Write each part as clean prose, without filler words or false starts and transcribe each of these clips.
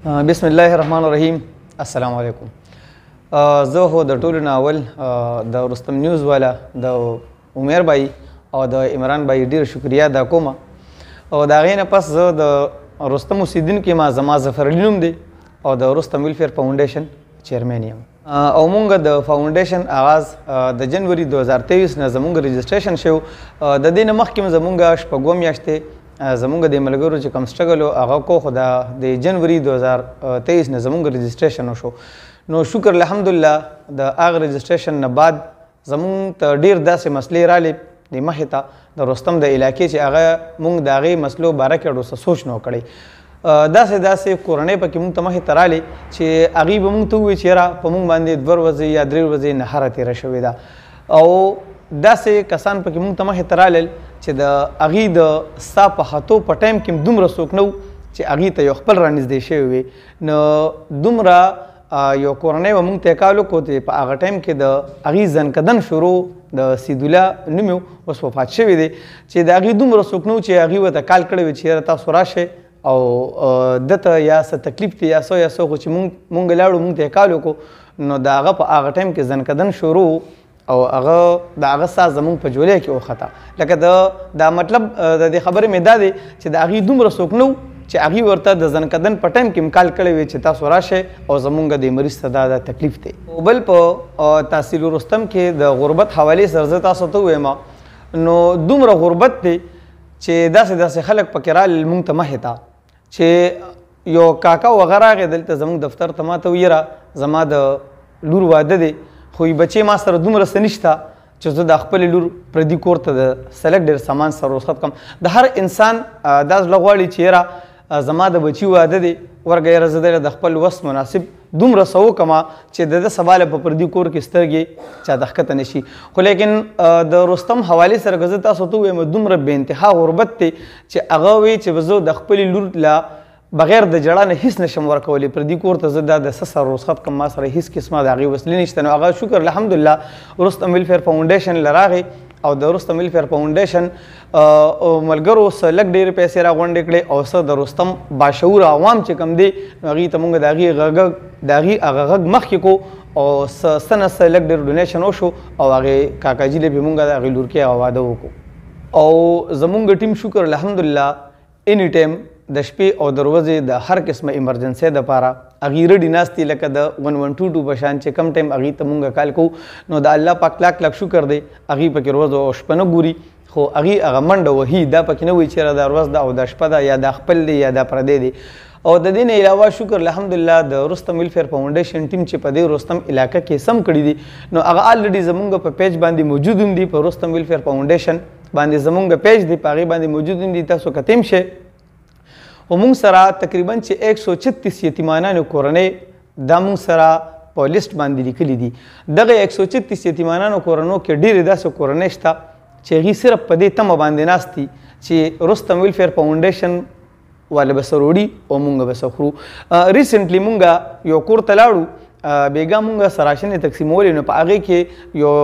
بسم الله الرحمن الرحیم. السلام علیکم. زه هو د ټولو نه اول د رستم نیوز والا د عمر بھائی او د عمران بھائی ډیر شکریا ادا کوم او د هغې نه پس زه د رستم اوسیدونکی ما زما ظفر علي نوم دی او د رستم ویلفیر فاونډیشن چیرمین یم او مونږ د فاونډیشن آغاز د جنوري 2023 نه زمونږ رجسټریشن شو. د دې نه مخکې زمونږ شپږوه میاشتې زمونږ د ملګرو چې کوم سټرګل و هغه کو خو د جنوري 2023 نه زمونږ رجسټریشن وشو. نو شکر الحمدلله د هغه رجسټریشن نه بعد زمونږ ته ډېر داسې مسلې رالې د مخې ته د رستم د علاقې چې هغه مونږ د هغې مسلو باره کې ډېر سوچ نه کړی. داسې کورنۍ پکې مونږ ته مخې ته رالې چې هغې به مونږ ته ووایي چې یاره په مونږ باندې 2 ورځې یا 3 ورځې نهره تېره شوې ده او داسې کسان پکې مونږ ته مخې ته رالل چې د هغې د ستا په خطو په ټایم کې دومره څوک نه و چې هغې ته یو خپل رانږدې شوی وي. نو دومره یو کورنۍ به مونږ ته یې کال وکړو چې په هغه ټایم کې د هغې زنکدن شروع د سیدالله نوم یې اوس وفات شوی دی چې د هغې دومره څوک نه و چې هغې ورته کال کړی وي چې یاره تاسو راشئ او دته یا څه تکلیف دی یا څه خو چې مونږ لاړو مونږ ته یې کال وکړو نو د هغه په هغه ټایم کې زنکدن شروع او هغه د هغه ساز زمونږ په جولۍ کې وخته. لکه دا مطلب د دې خبرې مې دا دی چې د هغې دومره څوک نه و چې هغې ورته د زنکدن په ټایم کې کال کړی وي چې تاسو راشئ او زمونږ د مریض ته دا تکلیف دی. بل په تحصیل رستم کې د غربت حوالې سره زه تاسو ته ووایم نو دومره غربت دی چې داسې خلک پکې رالل مونږ ته مخې ته چې یو کاکا وغه راغی دلته زموږ دفتر ته ما ته ویره زما د لور واده دی خو بچې ما سره دومره څه نشته چې زه د خپلې لور پردي کور ته د سلک ډېر سامان سره رخصت کړم. د هر انسان دا زړه غواړي چې یاره زما د بچي واده دی ورګه یاره زه د خپل وس مناسب دومره څه وکړمه چې د ده سبا له په پردي کور کې سترګې چا د ښکته نه شي. خو لیکن د رستم حوالې سره که زه تاسو ته ووایم دومره بې انتها غربت دی چې هغه وایي چې زه د خپلې لور له بغیر د جړا نه هیڅ نشم ورکولی پردي کور ته زه دا د څه سره رخصت کړم ما سره هیڅ قسمه د هغې وسلې نشته. نو هغه شکر الحمدلله رستم ویلفیر فاونډیشن له راغی او د رستم ویلفیر فاونډیشن ملګرو څه لږ ډېرې پیسې راغونډې کړې او څه د رستم باشعور عوام چې کوم دی نو هغې ته مونږ د هغې هغه غږ مخکې کړو او څه نه څه لږ ډېر ډونیشن وشو او هغې کاکاجي له بې مونږ د هغې لورکۍ هغه واده وکړو او زمونږ ټیم شکر الحمدلله اني ټایم د شپې او د ورځې د هر قسمه ایمرجنسۍ دپاره هغې رډي ناستې لکه د 1122 په شان چې کم ټایم هغې ته مونږ کال کوو نو د الله پاک لاک شکر دی هغې پکې ورځ او شپه نه ګوري خو هغې هغه منډه وهي دا پکې نه وایي چېرې دا ورځ ده او دا شپه ده یا دا خپل دی یا دا پردی دی. او د دې نه علاوه شکر الحمدلله د رستم ویلفیر فاونډیشن ټیم چې په دې رستم علاقه کې سم کړي دي نو هغه الریډي زمونږ په پیج باندې موجود هم دي په رستم ویلفیر فاونډیشن باندې زمونږ پیج دی په هغې باندې موجود هم دي تاسو کتیم شئ. و مونږ سره تقریبا چې 136 یتیمانانو کورنۍ دا مونږ سره په لیست باندې لیکلي دي. دغه 136 یتیمانانو کورنو کې ډېرې داسې کورنۍ شته چې هغې صرف په دې تمه باندې ناست دي چې رستم ویلفیر فاونډیشن والا به څه روړي او مونږ به څه خورو. ریسنټلی مونږ یو کور ته لاړو بېګا مونږ سره راشنې تقسیمولې نو په هغې کې یو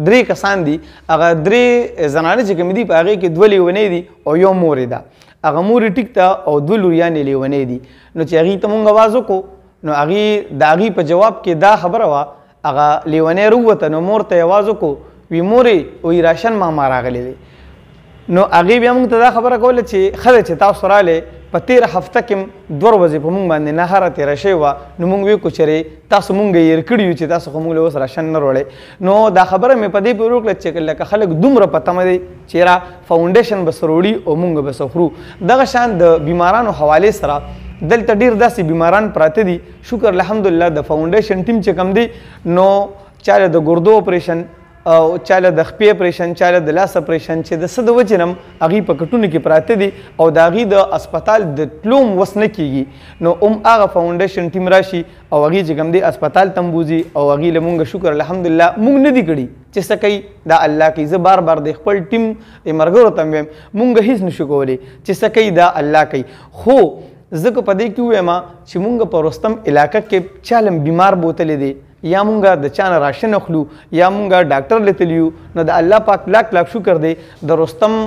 3 کسان دي هغه 3 زنانې چې کومې دي په هغې کې 2 لیونۍ دي او یو مور یې ده هغه مور یې ټیک ته او 2 لوریانې لیونۍ دي. نو چې هغې ته مونږ اواز وکړو نو هغې د هغې په جواب کې دا خبره وه هغه لیونۍ راووته نو مور ته یې اواز وکړو وی مورې وایي راشن ماما راغلی دی. نو هغې بیا مونږ ته دا خبره کوله چې ښه ده چې تاسو رالی په 13 هفته کې 2 ورځې په مونږ باندې نهره تېره شوې وه نو مونږ ویې کړو چې تاسو مونږ هېر کړي یو چې تاسو خو مونږ له اوس راشن نه راوړی. نو دا خبره مې په دې پورې وکړه چې لکه خلک دومره په تمه دی چې یاره فاونډیشن به څه راوړي او مونږ به څه خورو. دغه شان د بیمارانو حوالې سره دلته ډېر داسې بیماران پراته دي شکر الحمدلله د فاونډیشن ټیم چې کوم دی نو چاله د ګردو اپریشن او چاله د خپې اپریشن چاله د لاس اپریشن چې د څه د وجې نه هغې په کټونو کې پراته دي او د هغې د اسپتال د تلو وس نه کېږي نو هغه فاونډیشن ټیم راشي او هغې چې کوم دی اسپتال ته بوځي او هغې له مونږ شکر الحمدلله مونږ نه دي کړي چې څه کوي دا الله کوي. زه بار د خپل ټیم ملګرو ته وایم مونږ هېڅ نشو کولی چې څه کوي دا الله کوي. خو زه که په دې کې ووایم چې مونږ په رستم علاقه کې چا له بیمار بوتلی دی یا مونږ د چا نه راشن اخلو یا مونږ ډاکټر لیتلیو نو د الله پاک لاک لاک شکر دی د رستم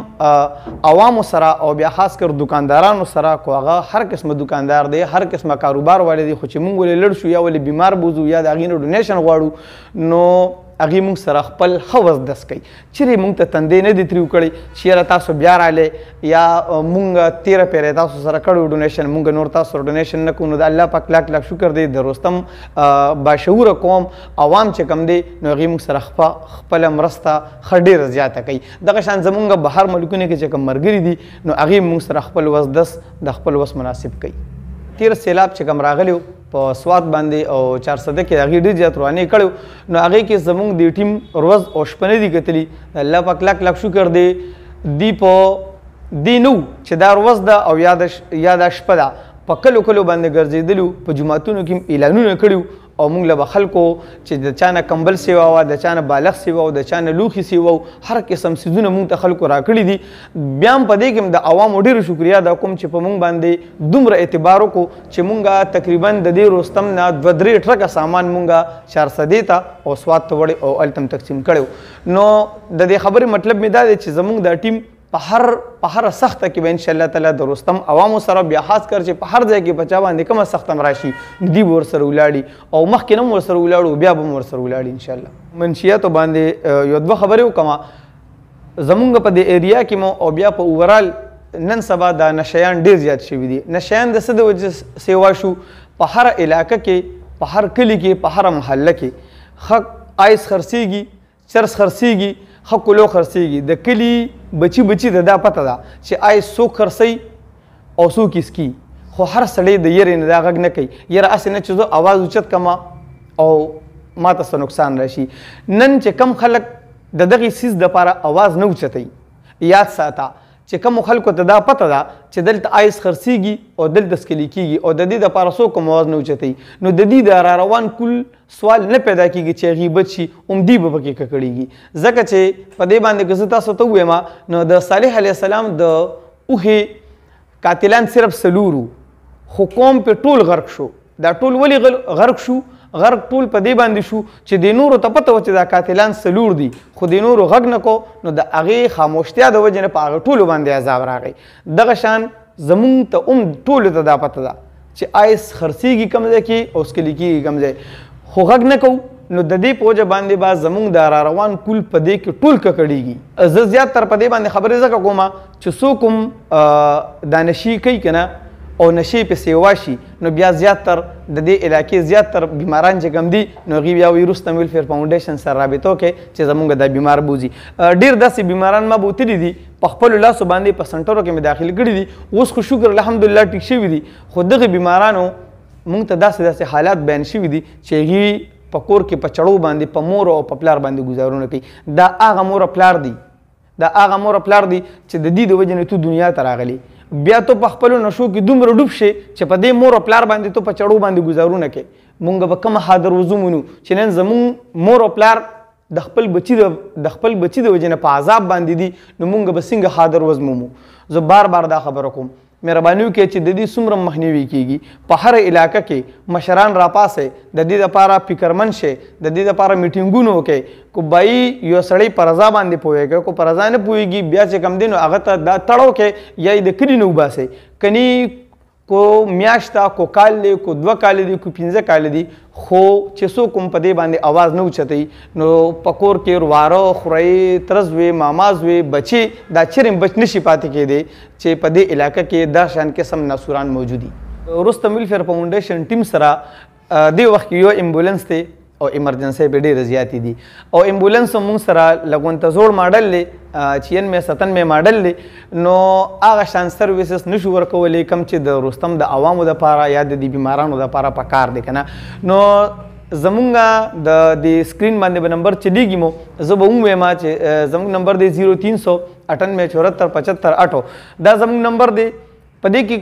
عوامو سره او بیا خاص کر دکاندارانو سره کو هغه هر قسمه دکاندار دی هر قسمه کاروبار والے دی خو چې مونږ ولې لړ شو یا ولې بیمار بوزو یا د هغې نه ډونیشن غواړو نو هغې مونږ سره خپل ښه وزدس کوي چیرې مونږ ته تندې نه دي تریو کړی چې یاره تاسو بیا رالی یا مونږ تیره پیری تاسو سره کړی ډونیشن مونږ نور تاسو سره ډونیشن نه کوو نو د الله پاک لاک لاک شکر دی د رستم باشعوره قوم عوام چې کم دی نو هغې مونږ سره خپله مرسته ښه ډېره زیاته کوي دغه شان زمونږ بهر ملکونو کې چې کوم ملګري دي نو هغې مونږ سره خپل وزدس د خپل وس مناسب کوي تیر سیلاب چې کوم راغلی په سوات باندې او 400 کې هغې ډېر زیات روانې کړی نو هغې کې زموږ د ټیم ورځ او شپه نه دي کتلي الله پاک لاک لاک شکر دی دی په دې نه چې دا ورځ ده او یا دا شپه ده په کلو کلو باندې ګرځېدلو په جوماتونو کې اعلانونه کړي او موږ له به خلکو چې د چا نه کمبل سیوا وه د چا نه بالغ سیوا او د چا نه لوښي سیوا هر قسم څیزونه موږ ته خلکو راکړي دي بیا هم په دې کې د عوامو ډېره شکریا ادا کوم چې په موږ باندې دومره اعتبار وکړو چې موږ تقریبا د دې رستم نه 2-3 ټرکه سامان موږ 400 ته او سوات ته وړی او هلته هم تقسیم کړی نو د دې خبرې مطلب مې دا دی چې زموږ دا ټیم په هر سخته کې به انشاءالله تعالی د رستم عوامو سره بیا خاص کر چې په هر ځای کې په چا باندې کومه سخته هم راشي دوی به ورسره ولاړي او مخکې نه هم ورسره ولاړو بیا به هم ورسره ولاړي انشاءالله منشیاتو باندې یو دوه خبرې وکړم زمونږ په دې ایریا کې مو او بیا په اوورال نن سبا دا نشیان ډېر زیات شوي دي نشیان د څه د وجې سیوا شو په هر علاقه کې په هر کلي کې په هر محله کې ښه آیس خرڅېږي چرس خرڅېږي ښه کلو خرڅېږي د کلي بچي ته دا پته ده چې آیس څوک خرڅوي او څوک یې څکي خو هر سړی د یرې نه دا غږ نه کوي یره هسې نه چې زه اواز اوچت کړم او ما ته څه نقصان راشي نن چې کم خلک د دغې څیز دپاره اواز نه اوچتوي یاد ساته چې کومو خلکو ته دا پته ده چې دلته آیس خرڅېږي او دلته څکلي کېږي او د دې دپاره څوک هم اواز نه اوچتوي نو د دې د راروان کل سوال نه پیدا کېږي چې هغې بد شي عمدي به پکې ککړېږي ځکه چې په دې باندې که زه تاسو ته ووایم نو د صالح علیه السلام د اوښې قاتلان صرف 4 خو قوم پې ټول غرق شو دا ټول ولې غرق شو غرق ټول په دې باندې شو چې د نورو ته پته وه چې دا قاتلان 4 دي خو د نورو غږ نه کو نو د هغې خاموشتیا د وجې نه په هغه ټولو باندې عذاب راغی دغه شان زمونږ ته هم ټولو ته دا پته ده چې آیس خرڅېږي کوم ځای کې او څکلي کېږي کوم ځای خو غږ نه کوو نو د دې په وجه باندې به زمونږ د راروان کل په دې کې ټول ککړېږي زه زیات تر په دې باندې خبرې ځکه کوم چې څوک هم دا نشي کوي که نه او نشي په سیوا شي نو بیا زیاتر د دې علاقې زیاتر بیماران چې کوم دي نو هغوی بیا وایي رستم ویلفیر فاونډیشن سره رابطه وکړئ چې زموږ دا بیمار بوځي ډېر داسې بیماران ما بوتلي دي په خپلو لاسو باندې په سنټرو کې مې داخل کړي دي اوس خو شکر الحمدلله ټیک شوي دي خو دغې بیمارانو موږ ته داسې حالات بیان شوي دي چې هغوی په کور کې په چړو باندې په مور او په پلار باندې ګزارونه کوي دا هغه مور او پلار دي دا هغه مور او پلار دي چې د دې د وجې نه تو دنیا ته راغلي بیا ته په خپلو نشو کې دومره ډوب شي چې په دې مور او پلار باندې ته په چړو باندې ګزارونه کوي مونږ به کومه حاضر وضو مونو چې نن زمونږ مور او پلار د خپل بچي د وجې نه په عذاب باندې دي نو مونږ به څنګه حاضر وضو مومو زه بار بار دا خبره کوم مهرباني وکړئ چې د دې څومره مخنیوي کېږي په هر علاقه کې مشران راپاسئ د دې دپاره فکرمند شئ د دې دپاره میټینګونه وکړئ کو بای یو سړی په رضا باندې پوهېږي کو په رضا نه پوهېږي بیا چې کم دی نو هغه ته دا تړو کې یا یې د کلي نه وباسئ کنی کو میاشت ده کو کال دی کو 2 کال دي کو 15 کال دي خو چې څوک هم په دې باندې اواز نه اوچتوي نو په کور کې ورواره خورئ ترز وي ماماز وي بچي دا چیرې بچ نشي پاتې کېدی چې په دې علاقه کې دا شان قسم ناسوران موجود دي رستم ویلفیر فاونډیشن ټیم سره دې وخت کې یو ایمبولنس دی او ایمرجنسي به ډېرې زیاتې دي او ایمبولنس هم موږ سره لږ زوړ ماډل دی 96-97 ماډل دی نو هغه شان سرویسز نشو ورکولی کوم چې د رستم د عوامو دپاره یا د دې بیمارانو دپاره په کار دی که نه نو زمونږ د دې سکرین باندې به نمبر چلیږي مو زه به ووایم چې زموږ نمبر دی 0398 74 75 8 دا زموږ نمبر دی په دې کې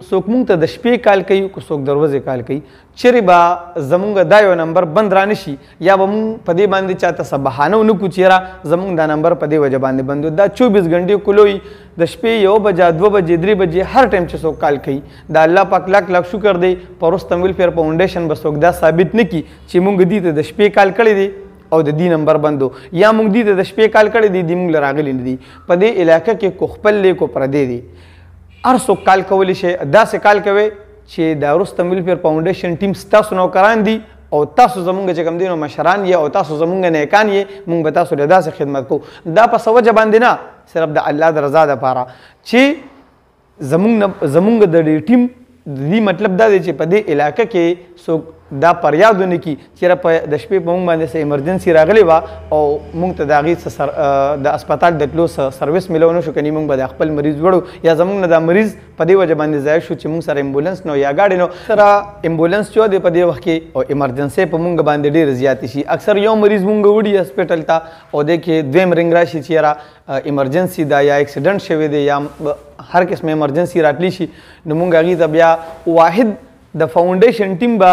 څوک مونږ ته د شپې کال کوي که څوک د ورځې کال کوي چیرې به زمونږ دا یو نمبر بند را نشي یا به مونږ په دې باندې چاته څه بهانه ونه کړو چېره زمونږ دا نمبر په دې وجه باندې بند دا 24 غنټې کلوي د شپې 1 بجه 2 بجې 3 بجې هر ټایم چې څوک کال کوي دا الله پاک لاک لاک شکر دی په رستم ویلفیر فاونډیشن به څوک دا ثابت نه کړي چې مونږ دې ته د شپې کال کړی دی او د دې نمبر بندو یا مونږ دې ته د شپې کال کړی دی دې مونږ له راغلی نه دي په دې علاقه کې کو خپل دی کو پردی دی هر څوک کال کولی شي داسې کال کوي چې د رستم ویلفیر فاونډیشن ټیم ستاسو نوکران دي او تاسو زمونږ چې کوم دي نو مشران یې او تاسو زمونږ نیکان یې مونږ به تاسو له داسې خدمت کوو دا په څه وجه باندې نه صرف د الله د رضا دپاره چې زمونږ د دې ټیم د دې مطلب دا دی چې په دې علاقه کې څوک دا فریاد ونه کړي چېرې په د شپې په مونږ باندې څه ایمرجنسي راغلې وه او مونږ ته د هغې څه د اسپتال د تلو څه سروس میلو نه شو کني مونږ به د خپل مریض وړو یا زمونږ نه دا مریض په دې وجه باندې ضایع شو چې مونږ سره امبولانس نه یا ګاډي نه سره امبولانس چې دی په دې وخت کې او ایمرجنسي په مونږ باندې ډېرې زیاتې شي اکثر یو مریض مونږ وړي هسپټل ته او دې کې دویم رنګ راشي چې یاره ایمرجنسي ده یا اکسیډنټ شوی دی یا هر قسم ایمرجنسي راتلی شي نو مونږ هغې ته بیا واحد د فاونډیشن ټیم به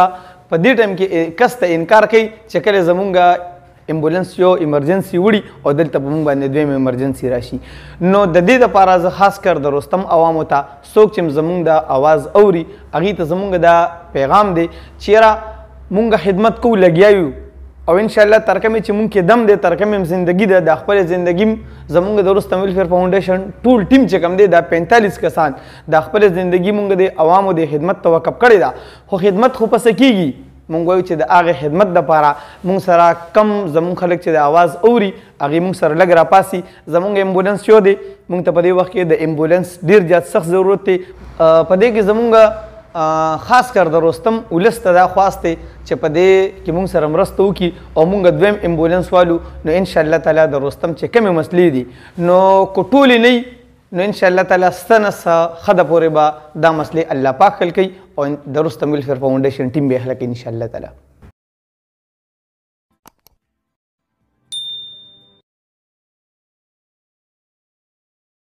په دې ټایم کې کس ته انکار کوي چې کله زمونږ امبولانس یو ایمرجنسي وړي او دلته په مونږ باندې دویم ایمرجنسي راشي نو د دې دپاره زه خاص کر د رستم عوامو ته څوک چې زمونږ د اواز اوري هغې ته زمونږ دا پیغام دی چې یاره مونږ خدمت کوو لګیا یو او انشاءالله تر کومې چې مونږ کې دم دی تر کومې زندګي ده د خپلې زندګي زمونږ د رستم ویلفیر فاونډیشن ټول ټیم چې کوم دی دا 45 کسان د خپلې زندګي مونږ د عوامو د خدمت ته وقف کړې ده خو خدمت خو پسې کېږي مونږ وایو چې د هغې خدمت دپاره مونږ سره کم زمونږ خلک چې د اواز اوري هغې مونږ سره لږ راپاسي زمونږ امبولانس یو دی مونږ ته په دې وخت کې د امبولانس ډېر زیات سخت ضرورت دی په دې کې زمونږ خاص کر د رستم ولس ته دا خواست دی چې په دې کې مونږ سره مرسته وکړي او مونږ دویم امبولانس والو نو انشاءالله تعالی د رستم چې کومې مسلې دي نو که ټولې نه نو انشاءالله تعالی څه نه څه ښه د پورې به دا مسلې الله پاک حل کوي او د رستم ویلفیر فاونډیشن ټیم به یې حل کوي انشاءالله تعالی